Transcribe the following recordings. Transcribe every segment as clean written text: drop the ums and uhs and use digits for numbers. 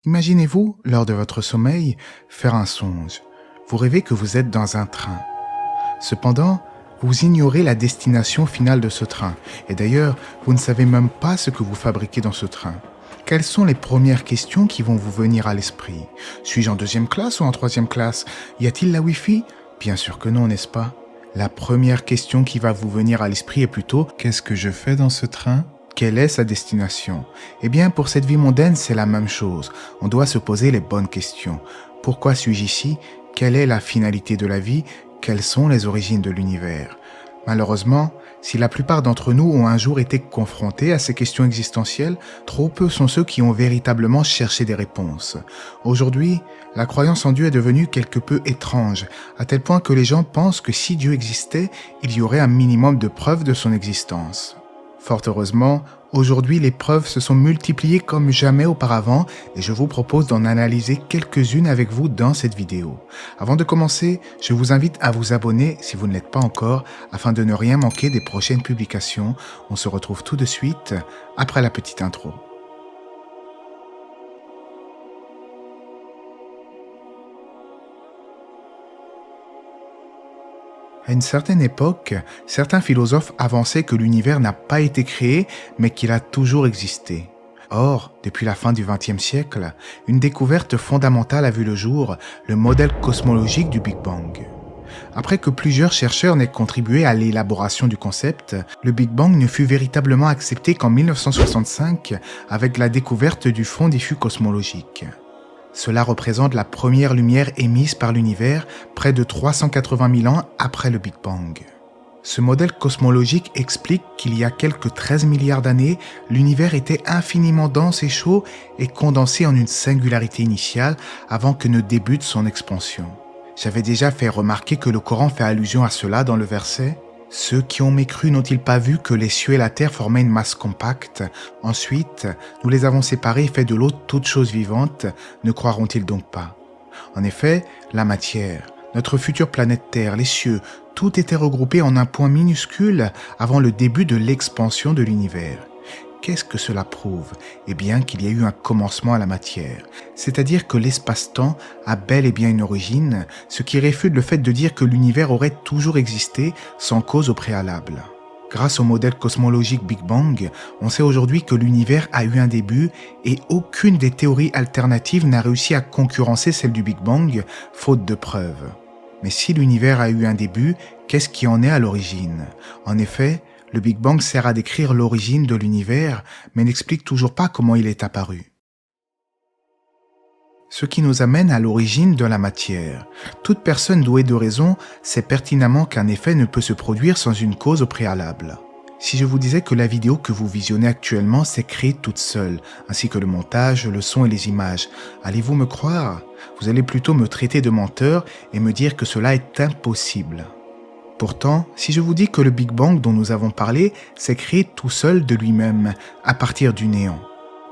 Imaginez-vous, lors de votre sommeil, faire un songe. Vous rêvez que vous êtes dans un train. Cependant, vous ignorez la destination finale de ce train. Et d'ailleurs, vous ne savez même pas ce que vous fabriquez dans ce train. Quelles sont les premières questions qui vont vous venir à l'esprit? Suis-je en deuxième classe ou en troisième classe? Y a-t-il la Wi-Fi? Bien sûr que non, n'est-ce pas? La première question qui va vous venir à l'esprit est plutôt « Qu'est-ce que je fais dans ce train ?» Quelle est sa destination? Eh bien, pour cette vie mondaine, c'est la même chose. On doit se poser les bonnes questions. Pourquoi suis-je ici? Quelle est la finalité de la vie? Quelles sont les origines de l'univers? Malheureusement, si la plupart d'entre nous ont un jour été confrontés à ces questions existentielles, trop peu sont ceux qui ont véritablement cherché des réponses. Aujourd'hui, la croyance en Dieu est devenue quelque peu étrange, à tel point que les gens pensent que si Dieu existait, il y aurait un minimum de preuves de son existence. Fort heureusement, aujourd'hui les preuves se sont multipliées comme jamais auparavant et je vous propose d'en analyser quelques-unes avec vous dans cette vidéo. Avant de commencer, je vous invite à vous abonner si vous ne l'êtes pas encore afin de ne rien manquer des prochaines publications. On se retrouve tout de suite après la petite intro. À une certaine époque, certains philosophes avançaient que l'univers n'a pas été créé, mais qu'il a toujours existé. Or, depuis la fin du XXe siècle, une découverte fondamentale a vu le jour, le modèle cosmologique du Big Bang. Après que plusieurs chercheurs n'aient contribué à l'élaboration du concept, le Big Bang ne fut véritablement accepté qu'en 1965 avec la découverte du fond diffus cosmologique. Cela représente la première lumière émise par l'univers près de 380 000 ans après le Big Bang. Ce modèle cosmologique explique qu'il y a quelques 13 milliards d'années, l'univers était infiniment dense et chaud et condensé en une singularité initiale avant que ne débute son expansion. J'avais déjà fait remarquer que le Coran fait allusion à cela dans le verset « Ceux qui ont mécru n'ont-ils pas vu que les cieux et la terre formaient une masse compacte? Ensuite, nous les avons séparés et fait de l'eau toute chose vivante, ne croiront-ils donc pas ?» En effet, la matière, notre future planète Terre, les cieux, tout était regroupé en un point minuscule avant le début de l'expansion de l'univers. Qu'est-ce que cela prouve? Eh bien qu'il y a eu un commencement à la matière, c'est-à-dire que l'espace-temps a bel et bien une origine, ce qui réfute le fait de dire que l'univers aurait toujours existé sans cause au préalable. Grâce au modèle cosmologique Big Bang, on sait aujourd'hui que l'univers a eu un début et aucune des théories alternatives n'a réussi à concurrencer celle du Big Bang, faute de preuves. Mais si l'univers a eu un début, qu'est-ce qui en est à l'origine? En effet, le Big Bang sert à décrire l'origine de l'univers, mais n'explique toujours pas comment il est apparu. Ce qui nous amène à l'origine de la matière. Toute personne douée de raison sait pertinemment qu'un effet ne peut se produire sans une cause au préalable. Si je vous disais que la vidéo que vous visionnez actuellement s'est créée toute seule, ainsi que le montage, le son et les images, allez-vous me croire? Vous allez plutôt me traiter de menteur et me dire que cela est impossible. Pourtant, si je vous dis que le Big Bang dont nous avons parlé s'est créé tout seul de lui-même, à partir du néant.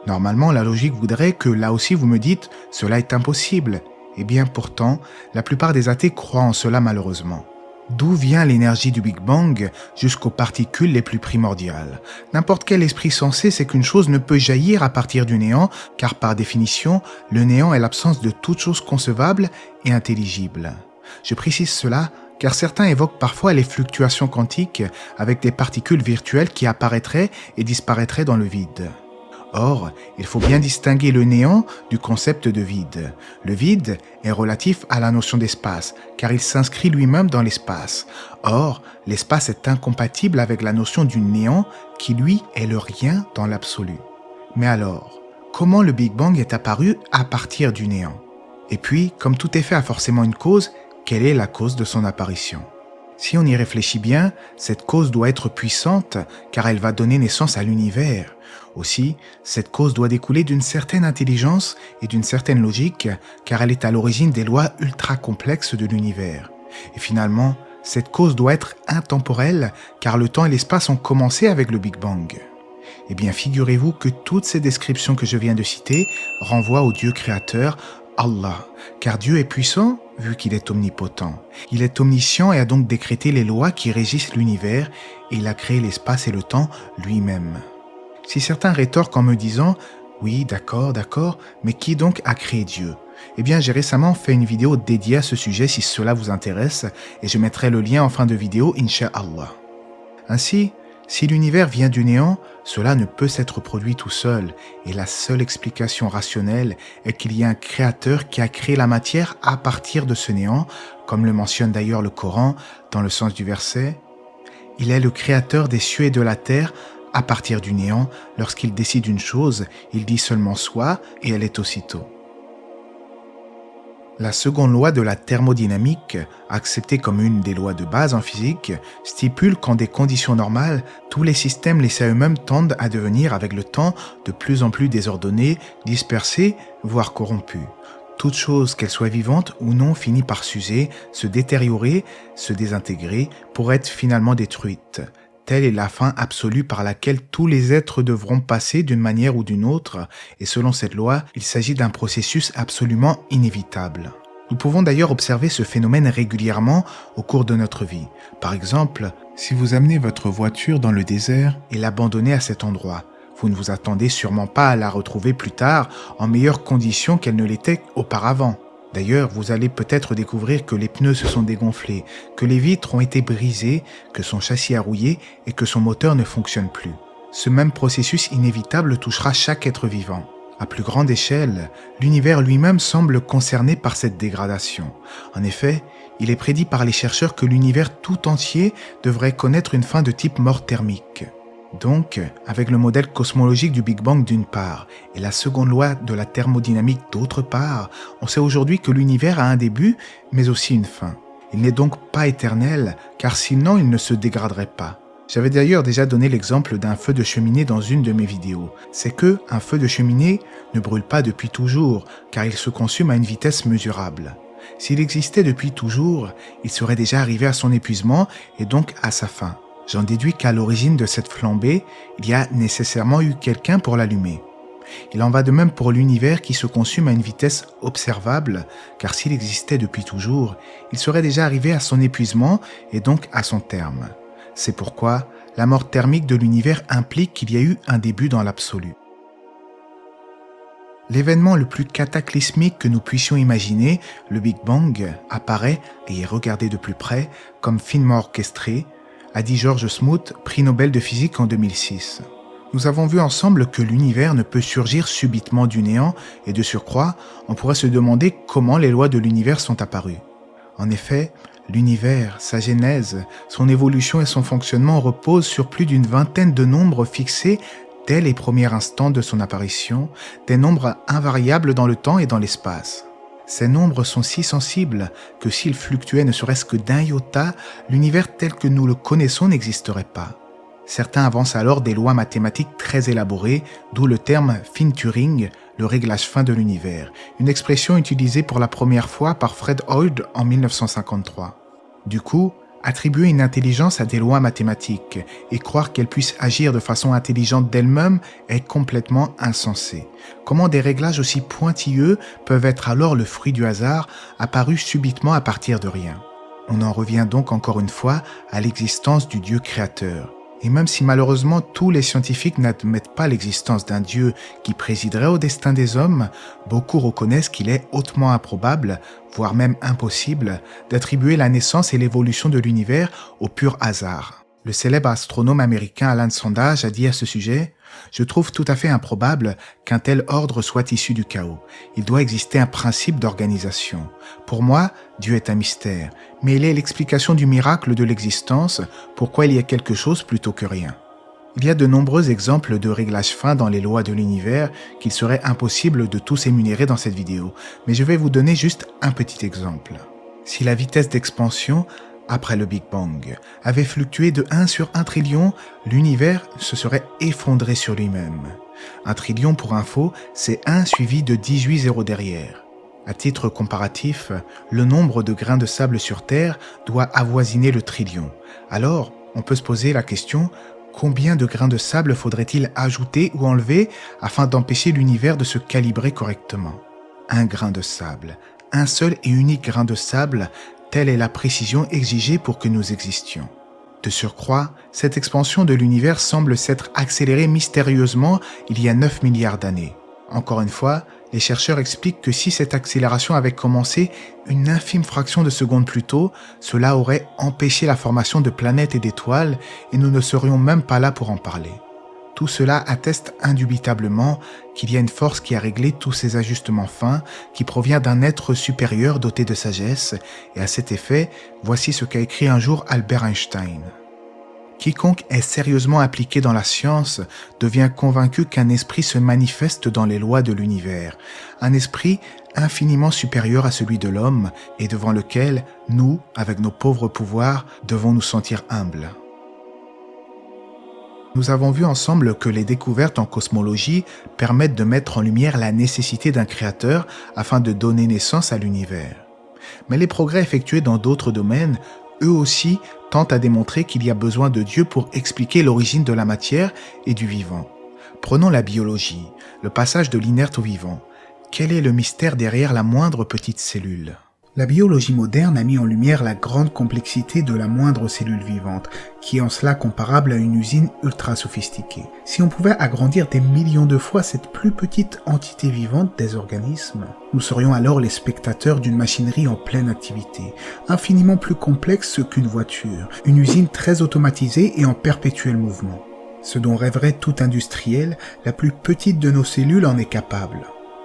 Normalement, la logique voudrait que là aussi vous me dites « cela est impossible ». Eh bien pourtant, la plupart des athées croient en cela malheureusement. D'où vient l'énergie du Big Bang jusqu'aux particules les plus primordiales? N'importe quel esprit sensé sait qu'une chose ne peut jaillir à partir du néant, car par définition, le néant est l'absence de toute chose concevable et intelligible. Je précise cela car certains évoquent parfois les fluctuations quantiques avec des particules virtuelles qui apparaîtraient et disparaîtraient dans le vide. Or, il faut bien distinguer le néant du concept de vide. Le vide est relatif à la notion d'espace, car il s'inscrit lui-même dans l'espace. Or, l'espace est incompatible avec la notion du néant, qui lui est le rien dans l'absolu. Mais alors, comment le Big Bang est apparu à partir du néant? Et puis, comme tout effet a forcément une cause, quelle est la cause de son apparition? Si on y réfléchit bien, cette cause doit être puissante car elle va donner naissance à l'univers. Aussi, cette cause doit découler d'une certaine intelligence et d'une certaine logique car elle est à l'origine des lois ultra complexes de l'univers. Et finalement, cette cause doit être intemporelle car le temps et l'espace ont commencé avec le Big Bang. Eh bien, figurez-vous que toutes ces descriptions que je viens de citer renvoient au Dieu créateur, Allah, car Dieu est puissant vu qu'il est omnipotent. Il est omniscient et a donc décrété les lois qui régissent l'univers et il a créé l'espace et le temps lui-même. Si certains rétorquent en me disant Oui, d'accord, mais qui donc a créé Dieu? Eh bien, j'ai récemment fait une vidéo dédiée à ce sujet si cela vous intéresse, et je mettrai le lien en fin de vidéo, Inch'Allah. Ainsi, si l'univers vient du néant, cela ne peut s'être produit tout seul, et la seule explication rationnelle est qu'il y a un créateur qui a créé la matière à partir de ce néant, comme le mentionne d'ailleurs le Coran dans le sens du verset. Il est le créateur des cieux et de la terre à partir du néant. Lorsqu'il décide une chose, il dit seulement soit et elle est aussitôt. La seconde loi de la thermodynamique, acceptée comme une des lois de base en physique, stipule qu'en des conditions normales, tous les systèmes laissés à eux-mêmes tendent à devenir avec le temps de plus en plus désordonnés, dispersés, voire corrompus. Toute chose, qu'elle soit vivante ou non, finit par s'user, se détériorer, se désintégrer pour être finalement détruite. Telle est la fin absolue par laquelle tous les êtres devront passer d'une manière ou d'une autre, et selon cette loi, il s'agit d'un processus absolument inévitable. Nous pouvons d'ailleurs observer ce phénomène régulièrement au cours de notre vie. Par exemple, si vous amenez votre voiture dans le désert et l'abandonnez à cet endroit, vous ne vous attendez sûrement pas à la retrouver plus tard en meilleures conditions qu'elle ne l'était auparavant. D'ailleurs, vous allez peut-être découvrir que les pneus se sont dégonflés, que les vitres ont été brisées, que son châssis a rouillé et que son moteur ne fonctionne plus. Ce même processus inévitable touchera chaque être vivant. À plus grande échelle, l'univers lui-même semble concerné par cette dégradation. En effet, il est prédit par les chercheurs que l'univers tout entier devrait connaître une fin de type mort thermique. Donc, avec le modèle cosmologique du Big Bang d'une part et la seconde loi de la thermodynamique d'autre part, on sait aujourd'hui que l'univers a un début, mais aussi une fin. Il n'est donc pas éternel, car sinon il ne se dégraderait pas. J'avais d'ailleurs déjà donné l'exemple d'un feu de cheminée dans une de mes vidéos. C'est que un feu de cheminée ne brûle pas depuis toujours, car il se consume à une vitesse mesurable. S'il existait depuis toujours, il serait déjà arrivé à son épuisement et donc à sa fin. J'en déduis qu'à l'origine de cette flambée, il y a nécessairement eu quelqu'un pour l'allumer. Il en va de même pour l'univers qui se consume à une vitesse observable, car s'il existait depuis toujours, il serait déjà arrivé à son épuisement et donc à son terme. C'est pourquoi la mort thermique de l'univers implique qu'il y a eu un début dans l'absolu. L'événement le plus cataclysmique que nous puissions imaginer, le Big Bang, apparaît, et est regardé de plus près, comme finement orchestré, a dit George Smoot, prix Nobel de physique en 2006. Nous avons vu ensemble que l'univers ne peut surgir subitement du néant et de surcroît, on pourrait se demander comment les lois de l'univers sont apparues. En effet, l'univers, sa genèse, son évolution et son fonctionnement reposent sur plus d'une vingtaine de nombres fixés dès les premiers instants de son apparition, des nombres invariables dans le temps et dans l'espace. Ces nombres sont si sensibles que s'ils fluctuaient ne serait-ce que d'un iota, l'univers tel que nous le connaissons n'existerait pas. Certains avancent alors des lois mathématiques très élaborées, d'où le terme fin-Turing, le réglage fin de l'univers, une expression utilisée pour la première fois par Fred Hoyle en 1953. Du coup, attribuer une intelligence à des lois mathématiques et croire qu'elles puissent agir de façon intelligente d'elles-mêmes est complètement insensé. Comment des réglages aussi pointilleux peuvent être alors le fruit du hasard, apparus subitement à partir de rien? On en revient donc encore une fois à l'existence du Dieu créateur. Et même si malheureusement tous les scientifiques n'admettent pas l'existence d'un Dieu qui présiderait au destin des hommes, beaucoup reconnaissent qu'il est hautement improbable, voire même impossible, d'attribuer la naissance et l'évolution de l'univers au pur hasard. Le célèbre astronome américain Alan Sandage a dit à ce sujet « Je trouve tout à fait improbable qu'un tel ordre soit issu du chaos. Il doit exister un principe d'organisation. Pour moi, Dieu est un mystère, mais il est l'explication du miracle de l'existence, pourquoi il y a quelque chose plutôt que rien. » Il y a de nombreux exemples de réglages fins dans les lois de l'univers qu'il serait impossible de tous énumérer dans cette vidéo, mais je vais vous donner juste un petit exemple. Si la vitesse d'expansion après le Big Bang, avait fluctué de 1 sur 1 trillion, l'univers se serait effondré sur lui-même. 1 trillion, pour info, c'est 1 suivi de 18 zéros derrière. À titre comparatif, le nombre de grains de sable sur Terre doit avoisiner le trillion. Alors, on peut se poser la question, combien de grains de sable faudrait-il ajouter ou enlever afin d'empêcher l'univers de se calibrer correctement? 1 grain de sable, un seul et unique grain de sable, telle est la précision exigée pour que nous existions. De surcroît, cette expansion de l'univers semble s'être accélérée mystérieusement il y a 9 milliards d'années. Encore une fois, les chercheurs expliquent que si cette accélération avait commencé une infime fraction de seconde plus tôt, cela aurait empêché la formation de planètes et d'étoiles et nous ne serions même pas là pour en parler. Tout cela atteste indubitablement qu'il y a une force qui a réglé tous ces ajustements fins, qui provient d'un être supérieur doté de sagesse, et à cet effet, voici ce qu'a écrit un jour Albert Einstein. Quiconque est sérieusement impliqué dans la science devient convaincu qu'un esprit se manifeste dans les lois de l'univers, un esprit infiniment supérieur à celui de l'homme et devant lequel nous, avec nos pauvres pouvoirs, devons nous sentir humbles. Nous avons vu ensemble que les découvertes en cosmologie permettent de mettre en lumière la nécessité d'un créateur afin de donner naissance à l'univers. Mais les progrès effectués dans d'autres domaines, eux aussi, tentent à démontrer qu'il y a besoin de Dieu pour expliquer l'origine de la matière et du vivant. Prenons la biologie, le passage de l'inerte au vivant. Quel est le mystère derrière la moindre petite cellule ? La biologie moderne a mis en lumière la grande complexité de la moindre cellule vivante, qui est en cela comparable à une usine ultra sophistiquée. Si on pouvait agrandir des millions de fois cette plus petite entité vivante des organismes, nous serions alors les spectateurs d'une machinerie en pleine activité, infiniment plus complexe qu'une voiture, une usine très automatisée et en perpétuel mouvement. Ce dont rêverait tout industriel, la plus petite de nos cellules en est capable.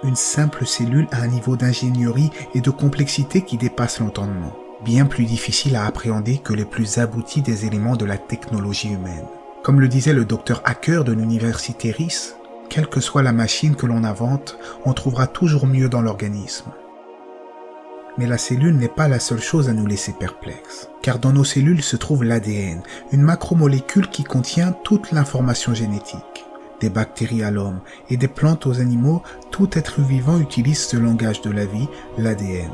Une simple cellule à un niveau d'ingénierie et de complexité qui dépasse l'entendement, bien plus difficile à appréhender que les plus aboutis des éléments de la technologie humaine. Comme le disait le docteur Hacker de l'université RIS, quelle que soit la machine que l'on invente, on trouvera toujours mieux dans l'organisme. Mais la cellule n'est pas la seule chose à nous laisser perplexes, car dans nos cellules se trouve l'ADN, une macromolécule qui contient toute l'information génétique. Des bactéries à l'homme et des plantes aux animaux, tout être vivant utilise ce langage de la vie, l'ADN.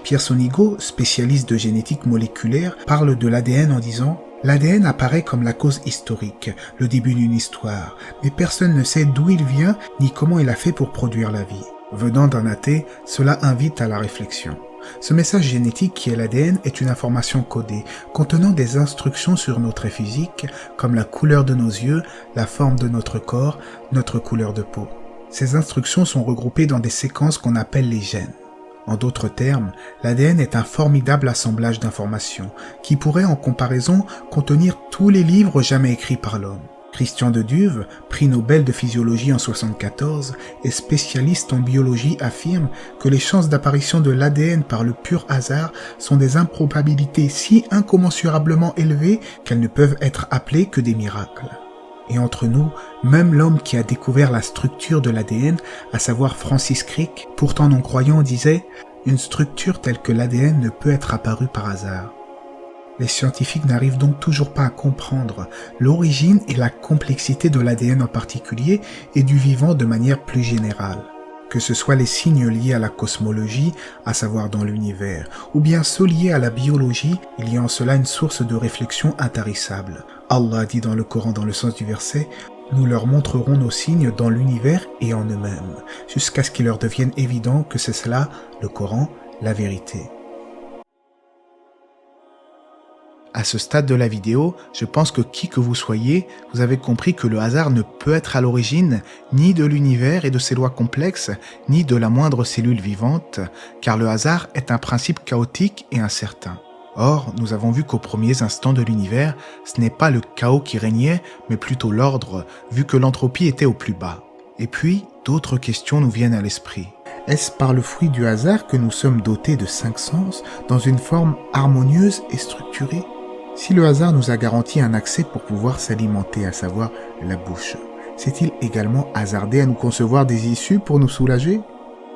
Pierre Sonigo, spécialiste de génétique moléculaire, parle de l'ADN en disant « L'ADN apparaît comme la cause historique, le début d'une histoire, mais personne ne sait d'où il vient ni comment il a fait pour produire la vie. » Venant d'un athée, cela invite à la réflexion. Ce message génétique qui est l'ADN est une information codée, contenant des instructions sur nos traits physiques, comme la couleur de nos yeux, la forme de notre corps, notre couleur de peau. Ces instructions sont regroupées dans des séquences qu'on appelle les gènes. En d'autres termes, l'ADN est un formidable assemblage d'informations, qui pourrait en comparaison contenir tous les livres jamais écrits par l'homme. Christian de Duve, prix Nobel de physiologie en 1974 et spécialiste en biologie, affirme que les chances d'apparition de l'ADN par le pur hasard sont des improbabilités si incommensurablement élevées qu'elles ne peuvent être appelées que des miracles. Et entre nous, même l'homme qui a découvert la structure de l'ADN, à savoir Francis Crick, pourtant non-croyant, disait « Une structure telle que l'ADN ne peut être apparue par hasard ». Les scientifiques n'arrivent donc toujours pas à comprendre l'origine et la complexité de l'ADN en particulier et du vivant de manière plus générale. Que ce soit les signes liés à la cosmologie, à savoir dans l'univers, ou bien ceux liés à la biologie, il y a en cela une source de réflexion intarissable. Allah dit dans le Coran dans le sens du verset « Nous leur montrerons nos signes dans l'univers et en eux-mêmes, jusqu'à ce qu'il leur devienne évident que c'est cela, le Coran, la vérité. » À ce stade de la vidéo, je pense que qui que vous soyez, vous avez compris que le hasard ne peut être à l'origine ni de l'univers et de ses lois complexes, ni de la moindre cellule vivante, car le hasard est un principe chaotique et incertain. Or, nous avons vu qu'aux premiers instants de l'univers, ce n'est pas le chaos qui régnait, mais plutôt l'ordre, vu que l'entropie était au plus bas. Et puis, d'autres questions nous viennent à l'esprit. Est-ce par le fruit du hasard que nous sommes dotés de 5 sens, dans une forme harmonieuse et structurée ? Si le hasard nous a garanti un accès pour pouvoir s'alimenter, à savoir la bouche, s'est-il également hasardé à nous concevoir des issues pour nous soulager ?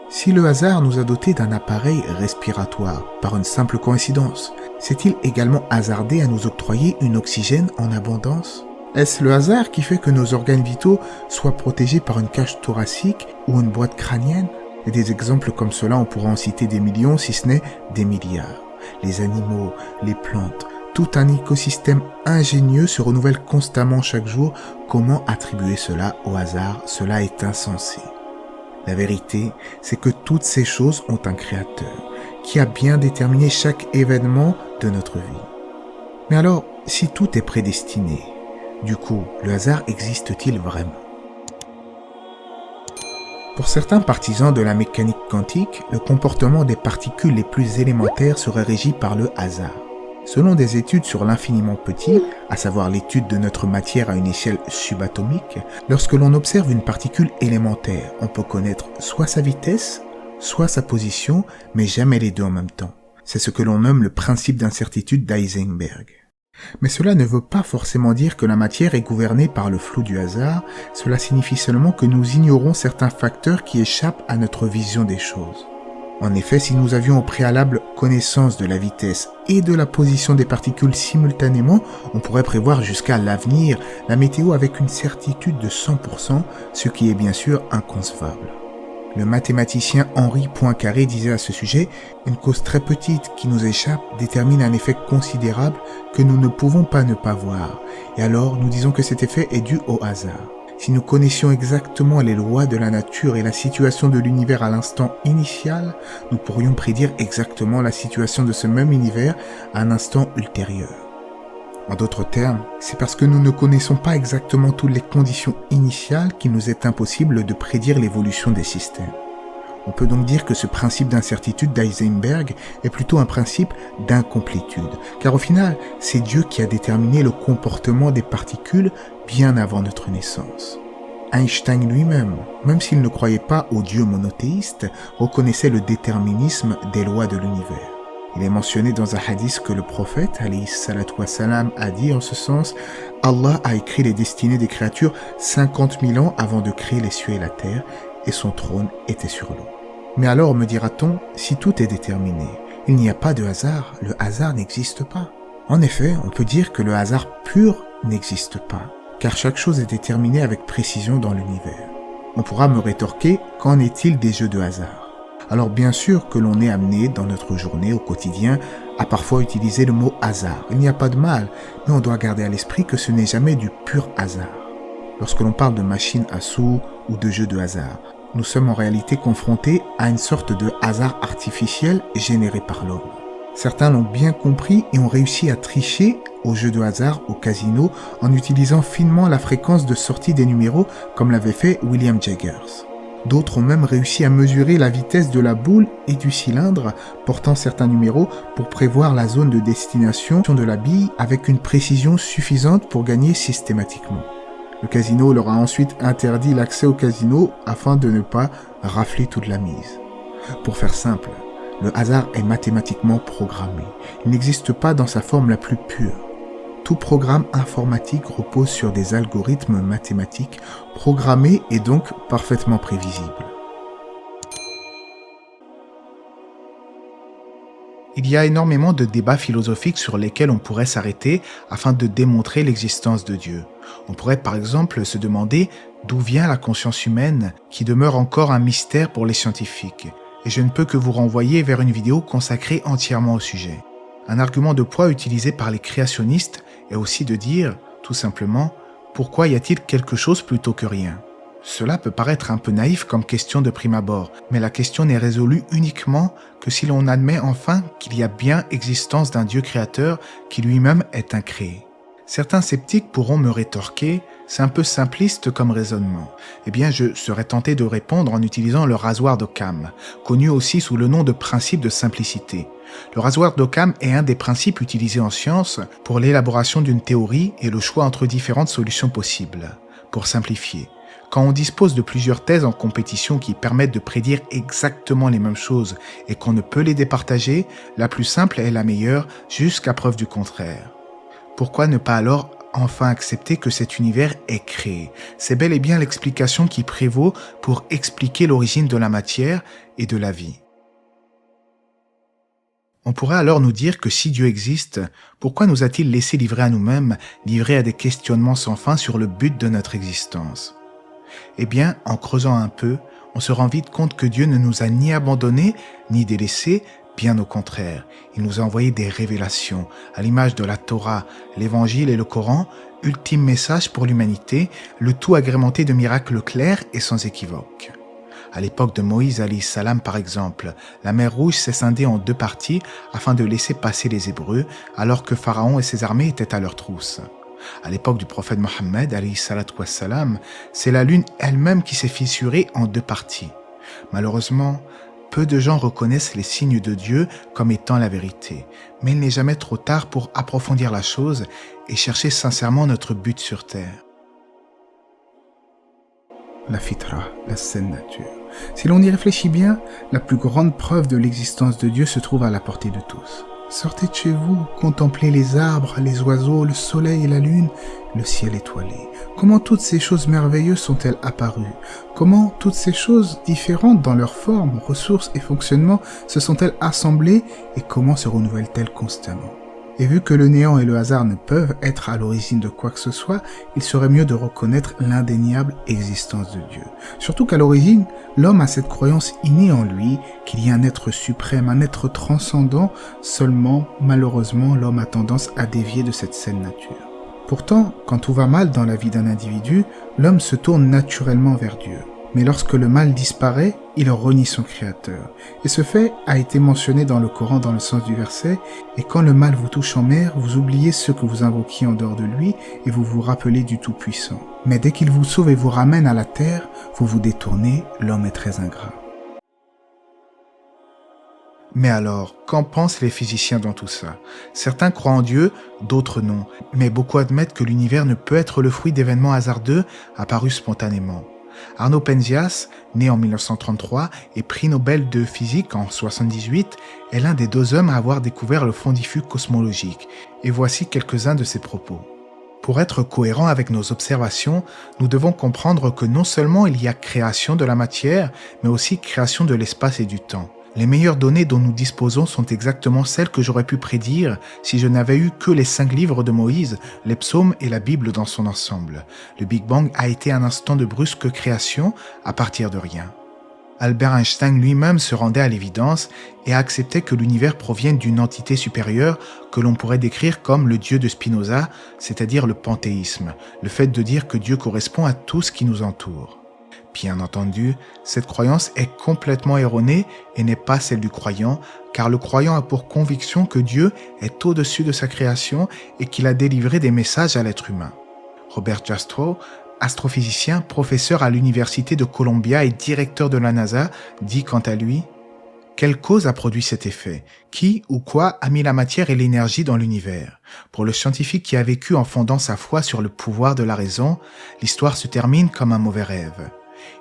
Si le hasard nous a dotés d'un appareil respiratoire, par une simple coïncidence, s'est-il également hasardé à nous octroyer une oxygène en abondance ? Est-ce le hasard qui fait que nos organes vitaux soient protégés par une cage thoracique ou une boîte crânienne ? Et des exemples comme cela, on pourra en citer des millions, si ce n'est des milliards. Les animaux, les plantes, tout un écosystème ingénieux se renouvelle constamment chaque jour. Comment attribuer cela au hasard ? Cela est insensé. La vérité, c'est que toutes ces choses ont un créateur, qui a bien déterminé chaque événement de notre vie. Mais alors, si tout est prédestiné, du coup, le hasard existe-t-il vraiment ? Pour certains partisans de la mécanique quantique, le comportement des particules les plus élémentaires serait régi par le hasard. Selon des études sur l'infiniment petit, à savoir l'étude de notre matière à une échelle subatomique, lorsque l'on observe une particule élémentaire, on peut connaître soit sa vitesse, soit sa position, mais jamais les deux en même temps. C'est ce que l'on nomme le principe d'incertitude d'Heisenberg. Mais cela ne veut pas forcément dire que la matière est gouvernée par le flou du hasard, cela signifie seulement que nous ignorons certains facteurs qui échappent à notre vision des choses. En effet, si nous avions au préalable connaissance de la vitesse et de la position des particules simultanément, on pourrait prévoir jusqu'à l'avenir la météo avec une certitude de 100%, ce qui est bien sûr inconcevable. Le mathématicien Henri Poincaré disait à ce sujet « Une cause très petite qui nous échappe détermine un effet considérable que nous ne pouvons pas ne pas voir, et alors nous disons que cet effet est dû au hasard. Si nous connaissions exactement les lois de la nature et la situation de l'univers à l'instant initial, nous pourrions prédire exactement la situation de ce même univers à un instant ultérieur. En d'autres termes, c'est parce que nous ne connaissons pas exactement toutes les conditions initiales qu'il nous est impossible de prédire l'évolution des systèmes. On peut donc dire que ce principe d'incertitude d'Heisenberg est plutôt un principe d'incomplétude, car au final, c'est Dieu qui a déterminé le comportement des particules bien avant notre naissance. Einstein lui-même, même s'il ne croyait pas au Dieu monothéiste, reconnaissait le déterminisme des lois de l'univers. Il est mentionné dans un hadith que le prophète, alayhi salatu wassalam, a dit en ce sens « Allah a écrit les destinées des créatures 50 000 ans avant de créer les cieux et la terre, et son trône était sur l'eau. » Mais alors, me dira-t-on, si tout est déterminé, il n'y a pas de hasard, le hasard n'existe pas. En effet, on peut dire que le hasard pur n'existe pas, car chaque chose est déterminée avec précision dans l'univers. On pourra me rétorquer, qu'en est-il des jeux de hasard ? Alors bien sûr que l'on est amené dans notre journée au quotidien à parfois utiliser le mot hasard. Il n'y a pas de mal, mais on doit garder à l'esprit que ce n'est jamais du pur hasard. Lorsque l'on parle de machines à sous ou de jeux de hasard, nous sommes en réalité confrontés à une sorte de hasard artificiel généré par l'homme. Certains l'ont bien compris et ont réussi à tricher aux jeux de hasard au casino en utilisant finement la fréquence de sortie des numéros comme l'avait fait William Jaggers. D'autres ont même réussi à mesurer la vitesse de la boule et du cylindre portant certains numéros pour prévoir la zone de destination de la bille avec une précision suffisante pour gagner systématiquement. Le casino leur a ensuite interdit l'accès au casino afin de ne pas rafler toute la mise. Pour faire simple, le hasard est mathématiquement programmé. Il n'existe pas dans sa forme la plus pure. Tout programme informatique repose sur des algorithmes mathématiques programmés et donc parfaitement prévisibles. Il y a énormément de débats philosophiques sur lesquels on pourrait s'arrêter afin de démontrer l'existence de Dieu. On pourrait par exemple se demander d'où vient la conscience humaine qui demeure encore un mystère pour les scientifiques. Et je ne peux que vous renvoyer vers une vidéo consacrée entièrement au sujet. Un argument de poids utilisé par les créationnistes est aussi de dire, tout simplement, pourquoi y a-t-il quelque chose plutôt que rien ? Cela peut paraître un peu naïf comme question de prime abord, mais la question n'est résolue uniquement que si l'on admet enfin qu'il y a bien existence d'un Dieu créateur qui lui-même est incréé. Certains sceptiques pourront me rétorquer, c'est un peu simpliste comme raisonnement. Eh bien, je serais tenté de répondre en utilisant le rasoir d'Occam, connu aussi sous le nom de principe de simplicité. Le rasoir d'Occam est un des principes utilisés en science pour l'élaboration d'une théorie et le choix entre différentes solutions possibles. Pour simplifier, quand on dispose de plusieurs thèses en compétition qui permettent de prédire exactement les mêmes choses et qu'on ne peut les départager, la plus simple est la meilleure jusqu'à preuve du contraire. Pourquoi ne pas alors enfin accepter que cet univers est créé ? C'est bel et bien l'explication qui prévaut pour expliquer l'origine de la matière et de la vie. On pourrait alors nous dire que si Dieu existe, pourquoi nous a-t-il laissé livrer à nous-mêmes, livrés à des questionnements sans fin sur le but de notre existence ? Eh bien, en creusant un peu, on se rend vite compte que Dieu ne nous a ni abandonnés, ni délaissés, bien au contraire. Il nous a envoyé des révélations, à l'image de la Torah, l'Évangile et le Coran, ultime message pour l'humanité, le tout agrémenté de miracles clairs et sans équivoque. À l'époque de Moïse alayhi salam par exemple, la mer Rouge s'est scindée en deux parties afin de laisser passer les Hébreux, alors que Pharaon et ses armées étaient à leur trousse. À l'époque du prophète Mohammed, alayhi salatu wassalam, c'est la lune elle-même qui s'est fissurée en deux parties. Malheureusement, peu de gens reconnaissent les signes de Dieu comme étant la vérité, mais il n'est jamais trop tard pour approfondir la chose et chercher sincèrement notre but sur terre. La fitra, la saine nature. Si l'on y réfléchit bien, la plus grande preuve de l'existence de Dieu se trouve à la portée de tous. Sortez de chez vous, contemplez les arbres, les oiseaux, le soleil et la lune, le ciel étoilé. Comment toutes ces choses merveilleuses sont-elles apparues? Comment toutes ces choses différentes dans leur forme, ressources et fonctionnement se sont-elles assemblées et comment se renouvellent-elles constamment? Et vu que le néant et le hasard ne peuvent être à l'origine de quoi que ce soit, il serait mieux de reconnaître l'indéniable existence de Dieu. Surtout qu'à l'origine, l'homme a cette croyance innée en lui qu'il y a un être suprême, un être transcendant, seulement, malheureusement, l'homme a tendance à dévier de cette saine nature. Pourtant, quand tout va mal dans la vie d'un individu, l'homme se tourne naturellement vers Dieu. Mais lorsque le mal disparaît, il renie son Créateur. Et ce fait a été mentionné dans le Coran dans le sens du verset « Et quand le mal vous touche en mer, vous oubliez ceux que vous invoquiez en dehors de lui et vous vous rappelez du Tout-Puissant. Mais dès qu'il vous sauve et vous ramène à la terre, vous vous détournez, l'homme est très ingrat. » Mais alors, qu'en pensent les physiciens dans tout ça? Certains croient en Dieu, d'autres non, mais beaucoup admettent que l'univers ne peut être le fruit d'événements hasardeux apparus spontanément. Arno Penzias, né en 1933 et prix Nobel de physique en 1978, est l'un des deux hommes à avoir découvert le fond diffus cosmologique, et voici quelques-uns de ses propos. Pour être cohérent avec nos observations, nous devons comprendre que non seulement il y a création de la matière, mais aussi création de l'espace et du temps. Les meilleures données dont nous disposons sont exactement celles que j'aurais pu prédire si je n'avais eu que les 5 livres de Moïse, les psaumes et la Bible dans son ensemble. Le Big Bang a été un instant de brusque création à partir de rien. Albert Einstein lui-même se rendait à l'évidence et acceptait que l'univers provienne d'une entité supérieure que l'on pourrait décrire comme le Dieu de Spinoza, c'est-à-dire le panthéisme, le fait de dire que Dieu correspond à tout ce qui nous entoure. Bien entendu, cette croyance est complètement erronée et n'est pas celle du croyant, car le croyant a pour conviction que Dieu est au-dessus de sa création et qu'il a délivré des messages à l'être humain. Robert Jastrow, astrophysicien, professeur à l'université de Columbia et directeur de la NASA, dit quant à lui « Quelle cause a produit cet effet? Qui ou quoi a mis la matière et l'énergie dans l'univers? Pour le scientifique qui a vécu en fondant sa foi sur le pouvoir de la raison, l'histoire se termine comme un mauvais rêve.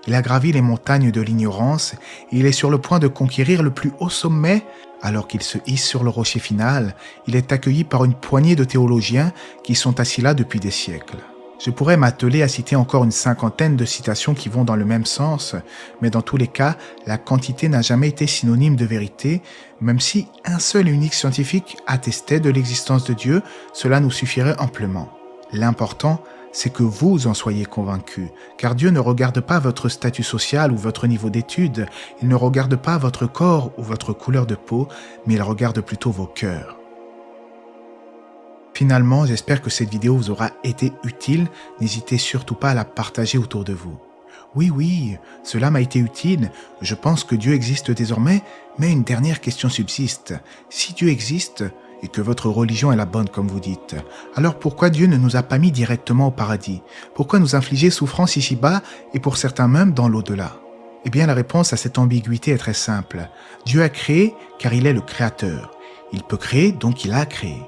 Il a gravi les montagnes de l'ignorance et il est sur le point de conquérir le plus haut sommet. Alors qu'il se hisse sur le rocher final, il est accueilli par une poignée de théologiens qui sont assis là depuis des siècles. Je pourrais m'atteler à citer encore une 50aine de citations qui vont dans le même sens, mais dans tous les cas, la quantité n'a jamais été synonyme de vérité, même si un seul et unique scientifique attestait de l'existence de Dieu, cela nous suffirait amplement. L'important, c'est que vous en soyez convaincus, car Dieu ne regarde pas votre statut social ou votre niveau d'études, il ne regarde pas votre corps ou votre couleur de peau, mais il regarde plutôt vos cœurs. Finalement, j'espère que cette vidéo vous aura été utile, n'hésitez surtout pas à la partager autour de vous. Oui, cela m'a été utile, je pense que Dieu existe désormais, mais une dernière question subsiste. Si Dieu existe, et que votre religion est la bonne comme vous dites, alors pourquoi Dieu ne nous a pas mis directement au paradis? Pourquoi nous infliger souffrance ici-bas et pour certains même dans l'au-delà? Eh bien la réponse à cette ambiguïté est très simple. Dieu a créé car il est le créateur. Il peut créer donc il a créé.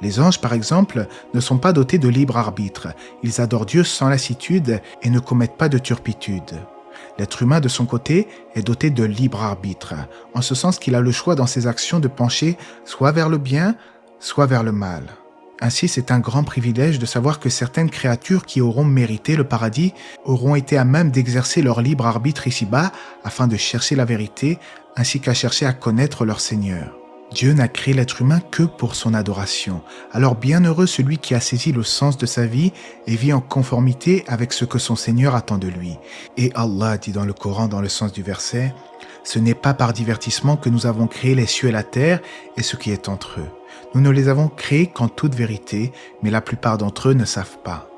Les anges, par exemple, ne sont pas dotés de libre arbitre. Ils adorent Dieu sans lassitude et ne commettent pas de turpitude. L'être humain, de son côté, est doté de libre arbitre, en ce sens qu'il a le choix dans ses actions de pencher soit vers le bien, soit vers le mal. Ainsi, c'est un grand privilège de savoir que certaines créatures qui auront mérité le paradis auront été à même d'exercer leur libre arbitre ici-bas afin de chercher la vérité, ainsi qu'à chercher à connaître leur Seigneur. Dieu n'a créé l'être humain que pour son adoration. Alors bienheureux celui qui a saisi le sens de sa vie et vit en conformité avec ce que son Seigneur attend de lui. Et Allah dit dans le Coran, dans le sens du verset, « Ce n'est pas par divertissement que nous avons créé les cieux et la terre et ce qui est entre eux. Nous ne les avons créés qu'en toute vérité, mais la plupart d'entre eux ne savent pas.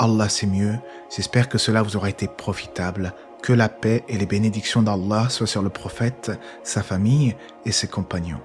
Allah c'est mieux, j'espère que cela vous aura été profitable. Que la paix et les bénédictions d'Allah soient sur le prophète, sa famille et ses compagnons.